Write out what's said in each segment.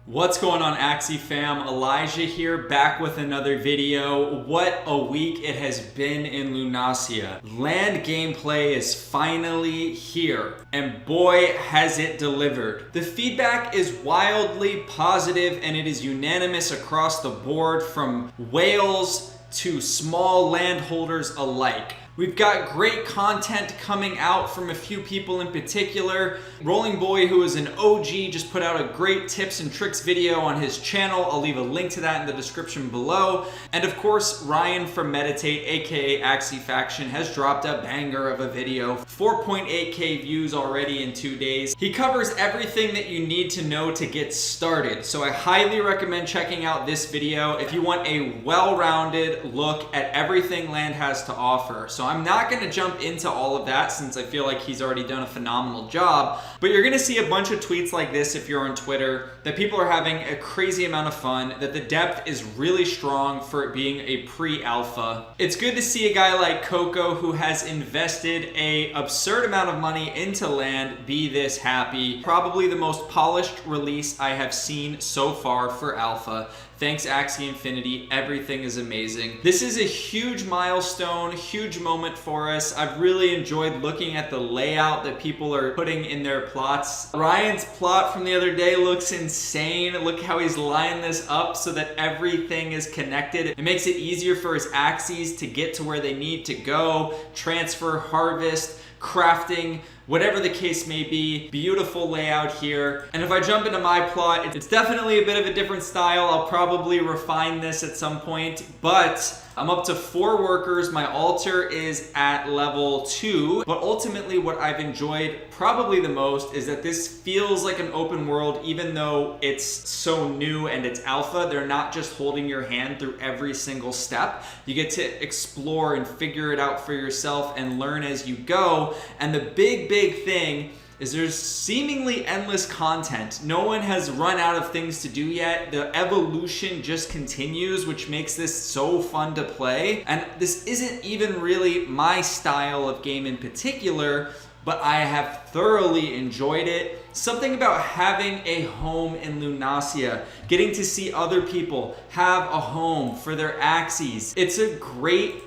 What's going on, Axie fam? Elijah here, back with another video. What a week it has been in Lunacia. Land gameplay is finally here, and boy has it delivered. The feedback is wildly positive, and it is unanimous across the board from whales to small landholders alike. We've got great content coming out from a few people in particular. Rolling Boy, who is an OG, just put out a great tips and tricks video on his channel. I'll leave a link to that in the description below. And of course, Ryan from Meditate, aka Axie Faction, has dropped a banger of a video. 4.8k views already in 2 days. He covers everything that you need to know to get started. So I highly recommend checking out this video if you want a well-rounded look at everything Land has to offer. So I'm not going to jump into all of that since I feel like he's already done a phenomenal job, but you're going to see a bunch of tweets like this if you're on Twitter, that people are having a crazy amount of fun, that the depth is really strong for it being a pre-alpha. It's good to see a guy like Coco, who has invested an absurd amount of money into Land, be this happy. Probably the most polished release I have seen so far for alpha. Thanks Axie Infinity, everything is amazing. This is a huge milestone, huge moment for us. I've really enjoyed looking at the layout that people are putting in their plots. Ryan's plot from the other day looks insane. Look how he's lined this up so that everything is connected. It makes it easier for his Axies to get to where they need to go, transfer, harvest, crafting, whatever the case may be. Beautiful layout here. And if I jump into my plot, it's definitely a bit of a different style. I'll probably refine this at some point, but I'm up to 4 workers. My altar is at level 2, but ultimately what I've enjoyed probably the most is that this feels like an open world, even though it's so new and it's alpha. They're not just holding your hand through every single step. You get to explore and figure it out for yourself and learn as you go. And the big thing is there's seemingly endless content. No one has run out of things to do yet. The evolution just continues, which makes this so fun to play. And this isn't even really my style of game in particular, but I have thoroughly enjoyed it. Something about having a home in Lunacia, getting to see other people have a home for their Axies. It's a great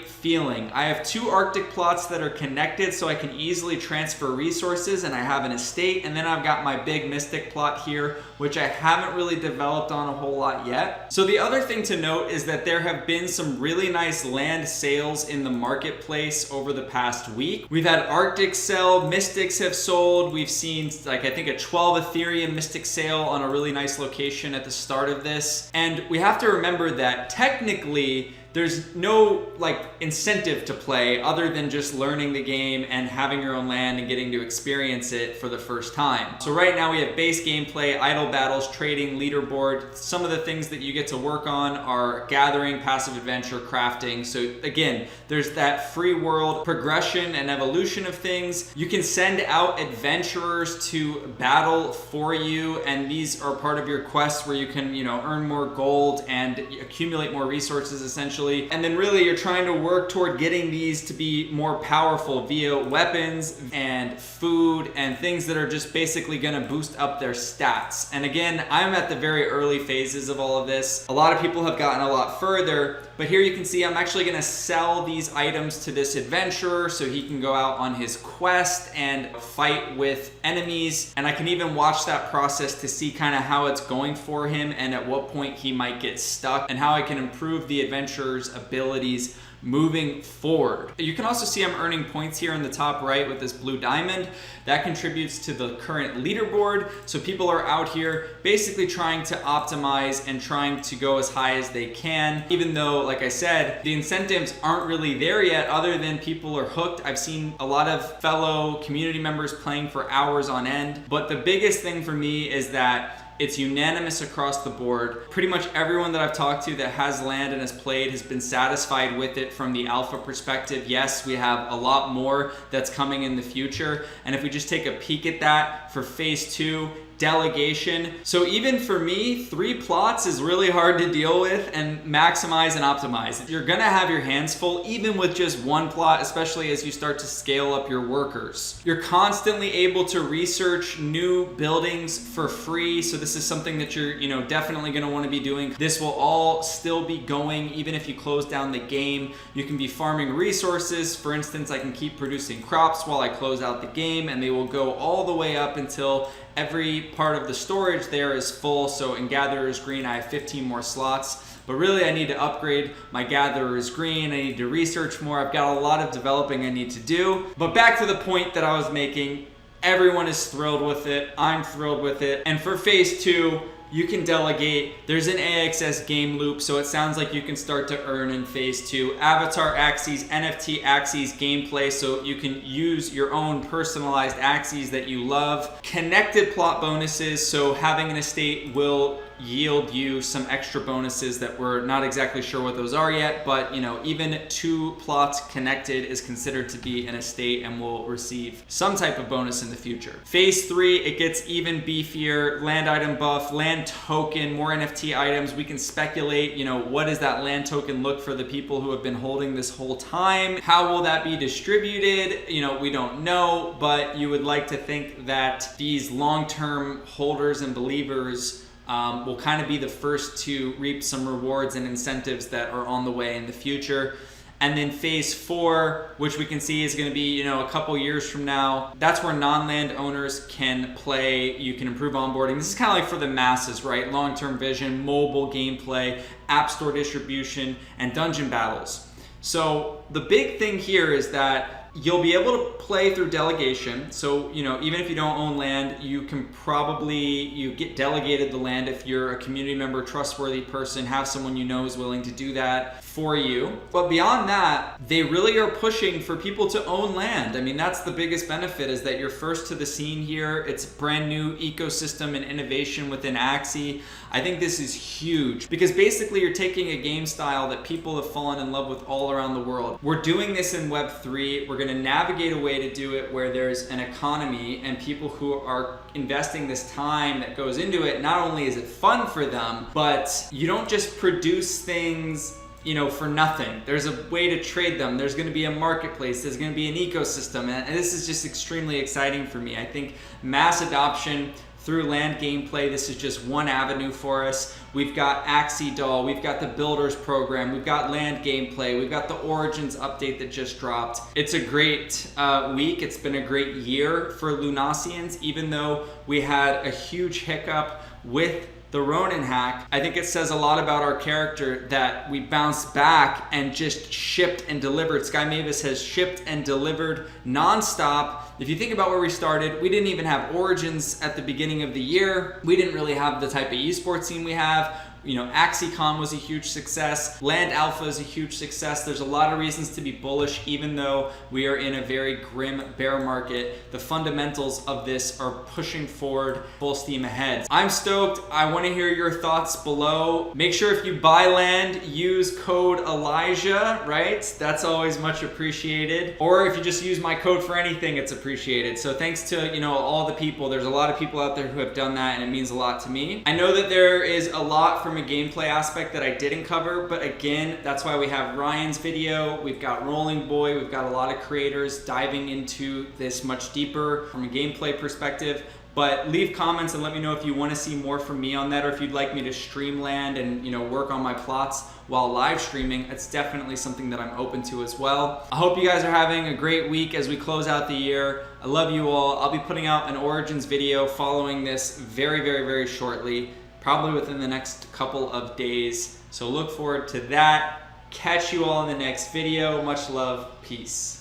feeling. I have 2 Arctic plots that are connected so I can easily transfer resources, and I have an estate, and then I've got my big Mystic plot here, which I haven't really developed on a whole lot yet. So the other thing to note is that there have been some really nice land sales in the marketplace over the past week. We've had Arctic sell, Mystics have sold, we've seen like I think a 12 Ethereum Mystic sale on a really nice location at the start of this. And we have to remember that technically there's no like incentive to play other than just learning the game and having your own land and getting to experience it for the first time. So right now we have base gameplay, idle battles, trading, leaderboard. Some of the things that you get to work on are gathering, passive adventure, crafting. So again, there's that free world progression and evolution of things. You can send out adventurers to battle for you, and these are part of your quests where you can, earn more gold and accumulate more resources essentially. And then really you're trying to work toward getting these to be more powerful via weapons and food and things that are just basically going to boost up their stats. And again, I'm at the very early phases of all of this. A lot of people have gotten a lot further, but here you can see I'm actually going to sell these items to this adventurer so he can go out on his quest and fight with enemies. And I can even watch that process to see kind of how it's going for him and at what point he might get stuck, and how I can improve the adventurer's abilities moving forward. You can also see I'm earning points here in the top right with this blue diamond. That contributes to the current leaderboard. So people are out here basically trying to optimize and trying to go as high as they can, even though, like I said, the incentives aren't really there yet other than people are hooked. I've seen a lot of fellow community members playing for hours on end. But the biggest thing for me is that it's unanimous across the board. Pretty much everyone that I've talked to that has land and has played has been satisfied with it from the alpha perspective. Yes, we have a lot more that's coming in the future. And if we just take a peek at that for phase 2, delegation. So even for me, 3 plots is really hard to deal with and maximize and optimize. You're gonna have your hands full even with just 1 plot, especially as you start to scale up your workers. You're constantly able to research new buildings for free. So this is something that you're, definitely gonna wanna be doing. This will all still be going even if you close down the game. You can be farming resources. For instance, I can keep producing crops while I close out the game, and they will go all the way up until every part of the storage there is full. So in Gatherer's Green, I have 15 more slots. But really, I need to upgrade my Gatherer's Green. I need to research more. I've got a lot of developing I need to do. But back to the point that I was making, everyone is thrilled with it. I'm thrilled with it. And for phase 2, you can delegate. There's an AXS game loop, so it sounds like you can start to earn in phase 2. Avatar Axies, NFT Axies gameplay, so you can use your own personalized Axies that you love. Connected plot bonuses, so having an estate will yield you some extra bonuses that we're not exactly sure what those are yet, but even 2 plots connected is considered to be an estate and will receive some type of bonus in the future. Phase 3, it gets even beefier. Land item buff, land token, more NFT items. We can speculate, what does that land token look for the people who have been holding this whole time? How will that be distributed? We don't know, but you would like to think that these long-term holders and believers will kind of be the first to reap some rewards and incentives that are on the way in the future. And then phase 4, which we can see is going to be, a couple years from now, that's where non-land owners can play. You can improve onboarding. This is kind of like for the masses, right? Long-term vision, mobile gameplay, app store distribution, and dungeon battles. So the big thing here is that you'll be able to play through delegation. So, even if you don't own land, you can you get delegated the land if you're a community member, trustworthy person, have someone is willing to do that for you. But beyond that, they really are pushing for people to own land. I mean, that's the biggest benefit, is that you're first to the scene here. It's a brand new ecosystem and innovation within Axie. I think this is huge because basically you're taking a game style that people have fallen in love with all around the world. We're doing this in Web3. We're going to navigate a way to do it where there's an economy and people who are investing this time that goes into it. Not only is it fun for them, but you don't just produce things for nothing. There's a way to trade them. There's going to be a marketplace. There's going to be an ecosystem. And this is just extremely exciting for me. I think mass adoption through land gameplay, this is just one avenue for us. We've got Axie Doll, we've got the Builders program, we've got land gameplay, we've got the Origins update that just dropped. It's a great week. It's been a great year for Lunacians, even though we had a huge hiccup with the Ronin hack. I think it says a lot about our character that we bounced back and just shipped and delivered. Sky Mavis has shipped and delivered nonstop. If you think about where we started, we didn't even have Origins at the beginning of the year. We didn't really have the type of esports scene we have. AxieCon was a huge success. Land Alpha is a huge success. There's a lot of reasons to be bullish, even though we are in a very grim bear market. The fundamentals of this are pushing forward full steam ahead. I'm stoked. I want to hear your thoughts below. Make sure if you buy land, use code Elijah, right? That's always much appreciated. Or if you just use my code for anything, it's appreciated. So thanks to, all the people. There's a lot of people out there who have done that, and it means a lot to me. I know that there is a lot from a gameplay aspect that I didn't cover, but again, that's why we have Ryan's video. We've got Rolling Boy. We've got a lot of creators diving into this much deeper from a gameplay perspective. But leave comments and let me know if you want to see more from me on that, or if you'd like me to stream land and work on my plots while live streaming. It's definitely something that I'm open to as well. I hope you guys are having a great week as we close out the year. I love you all. I'll be putting out an Origins video following this very, very, very shortly, probably within the next couple of days. So look forward to that. Catch you all in the next video. Much love. Peace.